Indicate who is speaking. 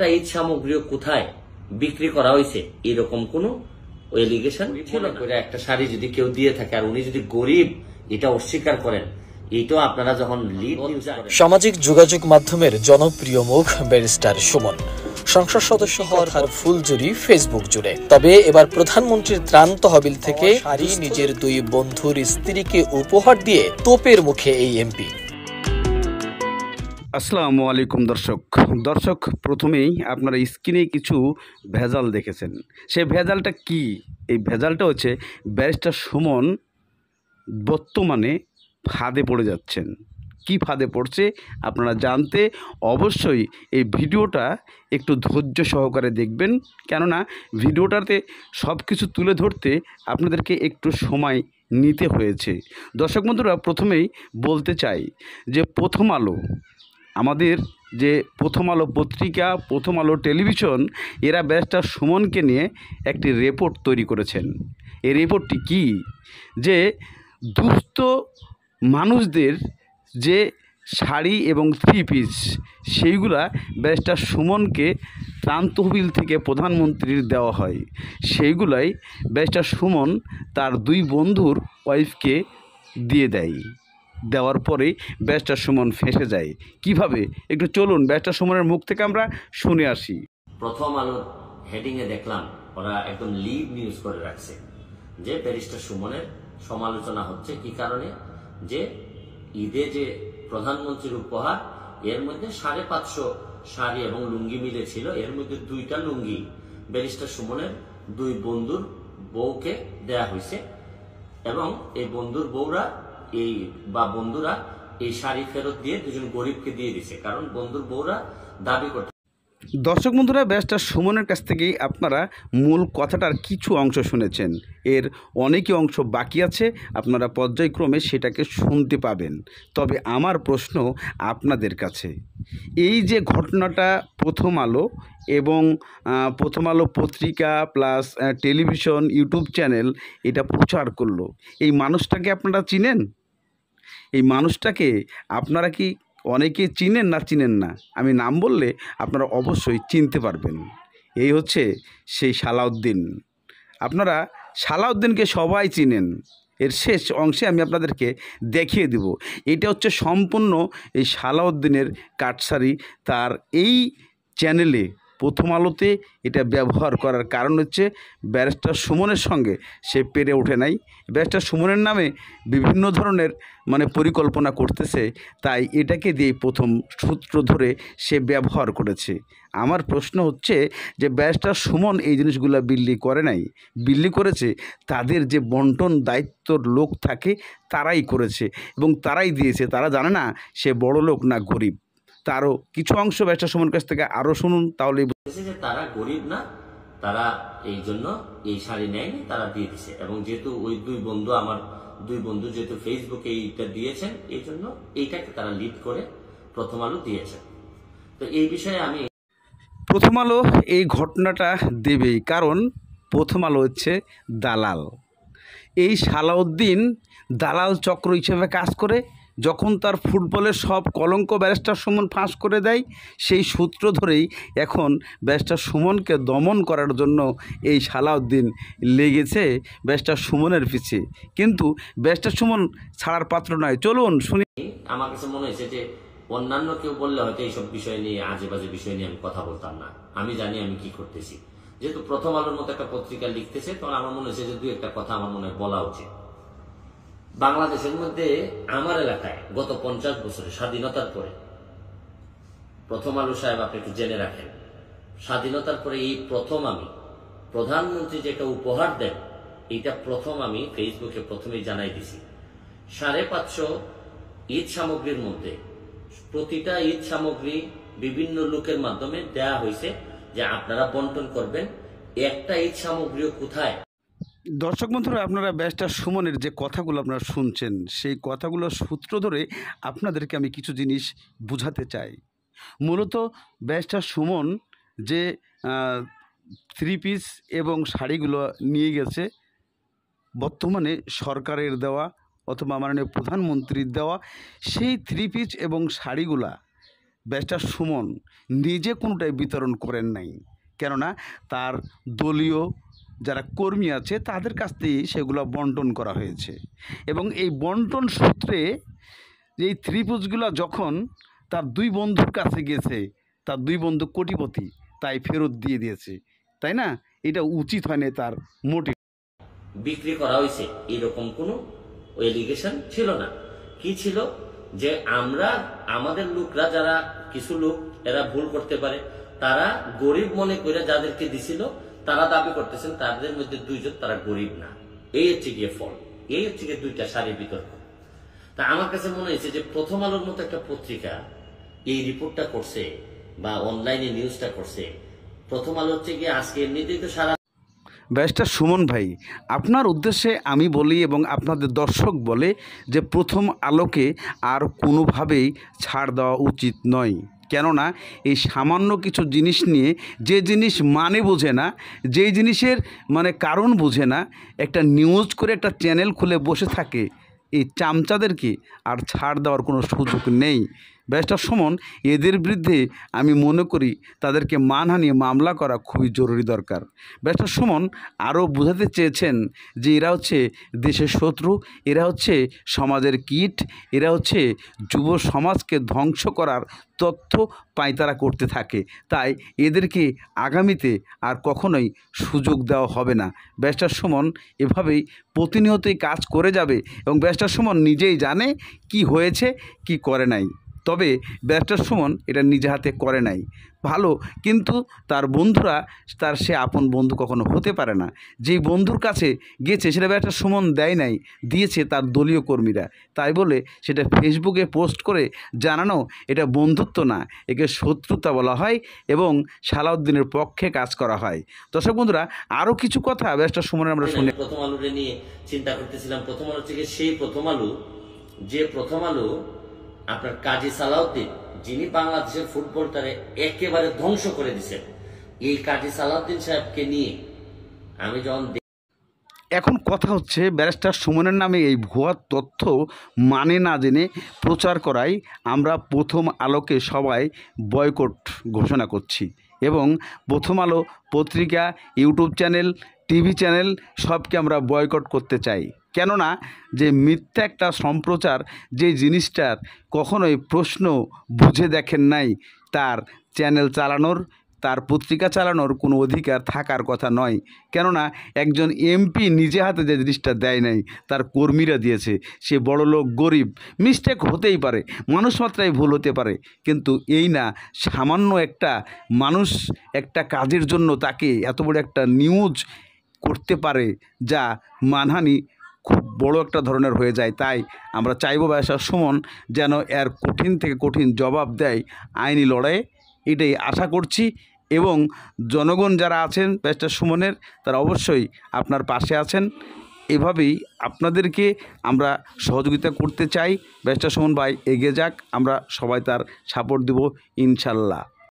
Speaker 1: ঈদ সামগ্রী কোথায় বিক্রি করা হয়েছে এরকম কোনো এলিগেশন ছিল না। একটা শাড়ি যদি কেউ দিয়ে থাকে আর উনি যদি গরিব এটা অস্বীকার করেন, এইটাও আপনারা যখন লিড নিউজ।
Speaker 2: সামাজিক যোগাযোগ মাধ্যমের জনপ্রিয় মুখ ব্যারিস্টার সুমন সংসদ সদস্য হওয়ার ফুলজুরি ফেসবুক জুড়ে। তবে এবার প্রধানমন্ত্রীর ত্রাণ তহবিল থেকে শাড়ি নিজের দুই বন্ধুর স্ত্রীকে উপহার দিয়ে তোপের মুখে এই এমপি।
Speaker 3: আসসালামু আলাইকুম দর্শক, প্রথমেই আপনারা স্ক্রিনে কিছু ভেজাল দেখেছেন। সেই ভেজালটা কি? এই ভেজালটা হচ্ছে ব্যারিস্টার সুমন বর্তমানে ফাঁদে পড়ে যাচ্ছেন। কি ফাঁদে পড়ছে আপনারা জানতে অবশ্যই এই ভিডিওটা একটু ধৈর্য সহকারে দেখবেন, কেননা ভিডিওটাতে সব কিছু তুলে ধরতে আপনাদেরকে একটু সময় নিতে হয়েছে। দর্শক বন্ধুরা, প্রথমেই বলতে চাই যে প্রথম আলো, আমাদের যে প্রথম আলো পত্রিকা, প্রথম আলো টেলিভিশন, এরা ব্যারিস্টার সুমনকে নিয়ে একটি রিপোর্ট তৈরি করেছেন। এই রিপোর্টটি কি? যে দুস্থ মানুষদের যে শাড়ি এবং থ্রি পিস সেইগুলা ব্যারিস্টার সুমনকে ত্রাণ তহবিল থেকে প্রধানমন্ত্রীর দেওয়া হয়। সেইগুলাই ব্যারিস্টার সুমন তার দুই বন্ধুর ওয়াইফকে দিয়ে দেয়। দেওয়ার পরে ব্যারিস্টার সুমন ফেঁসে যায়। কিভাবে? একটু চলুন ব্যারিস্টার সুমনের মুখ থেকে আমরা শুনে আসি।
Speaker 1: প্রথম আলোর হেডিংয়ে দেখলাম ওরা একদম লিড নিউজ করে রাখছে যে ব্যারিস্টার সুমনের সমালোচনা হচ্ছে। কি কারণে? যে ঈদে যে প্রধানমন্ত্রীর উপহার, এর মধ্যে 550 শাড়ি এবং লুঙ্গি মিলে ছিল। এর মধ্যে 2টা লুঙ্গি ব্যারিস্টার সুমনের দুই বন্ধুর বউকে দেয়া হয়েছে এবং এই বন্ধুর বউরা বন্ধুরা এই শাড়ি ফেরত দিয়ে দুজন গরিবকে দিয়ে দিছে, কারণ বন্ধুর বউরা দাবি করতে।
Speaker 3: দর্শক বন্ধুরা, ব্যারিস্টার সুমনের কাছ থেকেই আপনারা মূল কথাটার কিছু অংশ শুনেছেন। এর অনেকই অংশ বাকি আছে, আপনারা পর্যায়ক্রমে সেটাকে শুনতে পাবেন। তবে আমার প্রশ্ন আপনাদের কাছে, এই যে ঘটনাটা প্রথম আলো এবং প্রথম আলো পত্রিকা প্লাস টেলিভিশন, ইউটিউব চ্যানেল এটা প্রচার করলো, এই মানুষটাকে আপনারা চিনেন? এই মানুষটাকে আপনারা কি অনেকে চিনেন না চিনেন না? আমি নাম বললে আপনারা অবশ্যই চিনতে পারবেন। এই হচ্ছে সেই সালাউদ্দিন। আপনারা সালাউদ্দিনকে সবাই চিনেন। এর শেষ অংশে আমি আপনাদেরকে দেখিয়ে দেব। এটা হচ্ছে সম্পূর্ণ এই সালাউদ্দিনের কাটসারি। তার এই চ্যানেলে প্রথম আলোতে এটা ব্যবহার করার কারণ হচ্ছে ব্যারিস্টার সুমনের সঙ্গে সে পেরে ওঠে নাই। ব্যারিস্টার সুমনের নামে বিভিন্ন ধরনের পরিকল্পনা করতেছে, তাই এটাকে দিয়ে প্রথম সূত্র ধরে সে ব্যবহার করেছে। আমার প্রশ্ন হচ্ছে যে ব্যারিস্টার সুমন এই জিনিসগুলো বিল্লি করে নাই, বিল্লি করেছে তাদের যে বন্টন দায়িত্বর লোক থাকে তারাই করেছে এবং তারাই দিয়েছে। তারা জানে না সে বড় লোক না গরিব। তারও কিছু অংশ ব্যারিস্টার সুমনের কাছ থেকে আরও শুনুন, তাহলে
Speaker 1: যে তারা গরিব না, তারা এই জন্য এই শাড়ি নেয়নি, তারা দিয়ে দিছে। এবং যেহেতু ওই আমার দুই বন্ধু যেহেতু ফেসবুকে এইটা দিয়েছেন, এই জন্য এইটাকে তারা লিড করে প্রথম আলো দিয়েছেন। তো এই বিষয়ে আমি
Speaker 3: প্রথম আলো এই ঘটনাটা দেবেই, কারণ প্রথম আলো হচ্ছে দালাল। এই সালাউদ্দিন দালাল চক্র হিসেবে কাজ করে। যখন তার ফুটবলের সব কলঙ্ক ব্যারিস্টার সুমন ফাঁস করে দেয়, সেই সূত্র ধরেই এখন ব্যারিস্টার সুমনকে দমন করার জন্য এই সালাউদ্দিন লেগেছে ব্যারিস্টার সুমনের পিছে। কিন্তু ব্যারিস্টার সুমন ছাড়ার পাত্র নয়। চলুন শুনি।
Speaker 1: আমার কাছে মনে হয়েছে যে অন্যান্য কেউ বললে হয়তো এইসব বিষয় নিয়ে, আজে বাজে বিষয় নিয়ে আমি কথা বলতাম না। আমি জানি আমি কি করতেছি। যেহেতু প্রথম আলোর মতো একটা পত্রিকা লিখতেছে, তখন আমার মনে হয়েছে যে 2-1টা কথা আমার মনে হয় বলা উচিত। বাংলাদেশের মধ্যে আমার এলাকায় গত 50 বছরে স্বাধীনতার পরে, প্রথম আলো সাহেব আপনি একটু জেনে রাখেন, স্বাধীনতার পরে এই প্রথম আমি প্রধানমন্ত্রী যেটা উপহার দেন, এইটা প্রথম আমি ফেসবুকে প্রথমেই জানাই দিছি। 550 ঈদ সামগ্রীর মধ্যে প্রতিটা ঈদ সামগ্রী বিভিন্ন লোকের মাধ্যমে দেয়া হয়েছে যে আপনারা বন্টন করবেন। একটা ঈদ সামগ্রীও কোথায়?
Speaker 3: দর্শক বন্ধুরা, আপনারা ব্যারিস্টার সুমনের যে কথাগুলো আপনারা শুনছেন, সেই কথাগুলোর সূত্র ধরে আপনাদেরকে আমি কিছু জিনিস বুঝাতে চাই। মূলত ব্যারিস্টার সুমন যে থ্রি পিস এবং শাড়িগুলো নিয়ে গেছে, বর্তমানে সরকারের দেওয়া অথবা মাননীয় প্রধানমন্ত্রীর দেওয়া সেই থ্রি পিস এবং শাড়িগুলা ব্যারিস্টার সুমন নিজে কোনোটাই বিতরণ করেন নাই, কেননা তার দলীয় যারা কর্মী আছে তাদের কাছ থেকে সেগুলো বন্টন করা হয়েছে। এবং এই বন্টন সূত্রে এই ত্রিভুজগুলো যখন তার দুই বন্ধুর কাছে গেছে, তার দুই বন্ধু কোটিপতি, তাই ফেরত দিয়ে দিয়েছে, তাই না? এটা উচিত হয়নি তার মোটিভ।
Speaker 1: বিক্রি করা হয়েছে এরকম কোনো এলিগেশন ছিল না। কি ছিল, যে আমরা আমাদের লোকরা, যারা কিছু লোক এরা ভুল করতে পারে, তারা গরিব মনে করে যাদেরকে দিছিল তারা দাবি করতেছেন তাদের মধ্যে দুইজন তারা গরিব না। এই হচ্ছে গিয়ে ফল, এই হচ্ছে গিয়ে দুইটা সারির বিতর্ক। তা আমার কাছে মনে হয়েছে যে প্রথম আলোর মতো একটা পত্রিকা এই রিপোর্টটা করছে বা অনলাইনে নিউজটা করছে। প্রথম আলো হচ্ছে গিয়ে আজকে এমনিতেই তো সারা
Speaker 3: ব্যারিস্টার সুমন ভাই, আপনার উদ্দেশ্যে আমি বলি এবং আপনাদের দর্শক বলে যে প্রথম আলোকে আর কোনোভাবেই ছাড় দেওয়া উচিত নয়। কেননা এই সামান্য কিছু জিনিস নিয়ে, যে জিনিস মানে বোঝে না, যেই জিনিসের মানে কারণ বোঝে না, একটা নিউজ করে একটা চ্যানেল খুলে বসে থাকে, এই চামচাদেরকে আর ছাড় দেওয়ার কোনো সুযোগ নেই। ব্যারিস্টার সুমন, এদের বিরুদ্ধে আমি মনে করি তাদেরকে মানহানি মামলা করা খুবই জরুরি দরকার। ব্যারিস্টার সুমন আরও বোঝাতে চেয়েছেন যে এরা হচ্ছে দেশের শত্রু, এরা হচ্ছে সমাজের কীট, এরা হচ্ছে যুব সমাজকে ধ্বংস করার তথ্য পায়তারা করতে থাকে, তাই এদেরকে আগামীতে আর কখনোই সুযোগ দেওয়া হবে না। ব্যারিস্টার সুমন এভাবেই প্রতিনিয়তই কাজ করে যাবে এবং ব্যারিস্টার সুমন নিজেই জানে কি হয়েছে, কি করে নাই। তবে ব্যারিস্টার সুমন এটা নিজে হাতে করে নাই, ভালো, কিন্তু তার বন্ধুরা, তার সে আপন বন্ধু কখনো হতে পারে না। যেই বন্ধুর কাছে গেছে সেটা ব্যারিস্টার সুমন দেয় নাই, দিয়েছে তার দলীয় কর্মীরা। তাই বলে সেটা ফেসবুকে পোস্ট করে জানানো এটা বন্ধুত্ব না, একে শত্রুতা বলা হয় এবং সালাউদ্দিনের পক্ষে কাজ করা হয়। দর্শক বন্ধুরা, আরও কিছু কথা ব্যারিস্টার সুমনের আমরা শুনে।
Speaker 1: প্রথম আলোরে নিয়ে চিন্তা করতেছিলাম। প্রথম আলো থেকে সেই প্রথম আলো, যে প্রথম আলো আপনার কাজী সালাউদ্দিন, যিনি বাংলাদেশের ফুটবলটারে একেবারে ধ্বংস করে দিচ্ছেন, এই কাজী সালাউদ্দিন সাহেবকে নিয়ে আমি যখন
Speaker 3: এখন কথা হচ্ছে ব্যারিস্টার সুমনের নামে এই ভুয়া তথ্য মানে না জেনে প্রচার করায় আমরা প্রথম আলোকে সবাই বয়কট ঘোষণা করছি এবং প্রথম আলো পত্রিকা, ইউটিউব চ্যানেল, টিভি চ্যানেল সবকে আমরা বয়কট করতে চাই। কেননা যে মিথ্যা একটা সম্প্রচার, যে জিনিসটার কখনোই প্রশ্ন বুঝে দেখেন নাই, তার চ্যানেল চালানোর, তার পত্রিকা চালানোর কোনো অধিকার থাকার কথা নয়। কেননা একজন এমপি নিজে হাতে যে জিনিসটা দেয় নাই, তার কর্মীরা দিয়েছে। সে বড়লোক গরিব, মিস্টেক হতেই পারে, মানুষ মাত্রাই ভুল হতে পারে, কিন্তু এই না সামান্য একটা মানুষ একটা কাজের জন্য তাকে এত বড় একটা নিউজ করতে পারে যা মানহানি খুব বড় একটা ধরনের হয়ে যায়। তাই আমরা চাইব ব্যারিস্টার সুমন যেন এর কঠিন থেকে কঠিন জবাব দেয় আইনি লড়াইয়ে, এটাই আশা করছি। এবং জনগণ যারা আছেন ব্যারিস্টার সুমনের, তারা অবশ্যই আপনার পাশে আছেন। এভাবেই আপনাদেরকে আমরা সহযোগিতা করতে চাই। ব্যারিস্টার সুমন ভাই এগিয়ে যাক, আমরা সবাই তার সাপোর্ট দেব ইনশাল্লাহ।